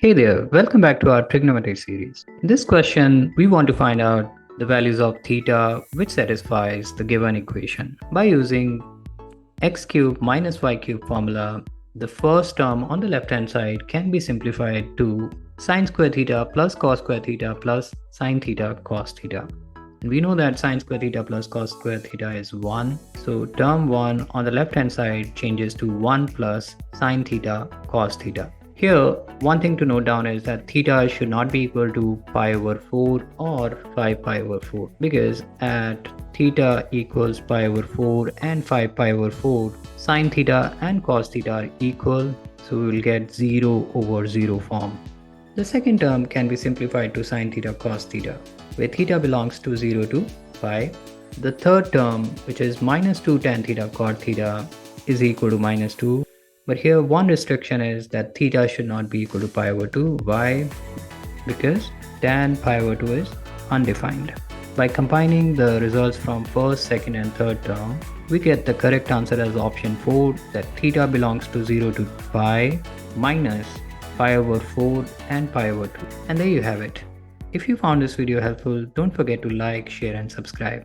Hey there, welcome back to our trigonometry series. In this question, we want to find out the values of theta which satisfies the given equation. By using x cubed minus y cubed formula, the first term on the left hand side can be simplified to sin²θ plus cos²θ plus sinθ cosθ. And we know that sin²θ plus cos²θ is 1. So term 1 on the left hand side changes to 1 plus sinθ cosθ. Here, one thing to note down is that theta should not be equal to pi over 4 or 5 pi over 4, because at theta equals pi over 4 and 5 pi over 4, sin theta and cos theta are equal, so we will get 0 over 0 form. The second term can be simplified to sin theta cos theta, where theta belongs to 0 to pi. The third term, which is minus 2 tan theta cot theta, is equal to minus 2. But here one restriction is that theta should not be equal to pi over 2. Why? Because tan pi over 2 is undefined. By combining the results from first, second and third term, we get the correct answer as option 4, that theta belongs to 0 to pi minus pi over 4 and pi over 2. And there you have it. If you found this video helpful, don't forget to like, share and subscribe.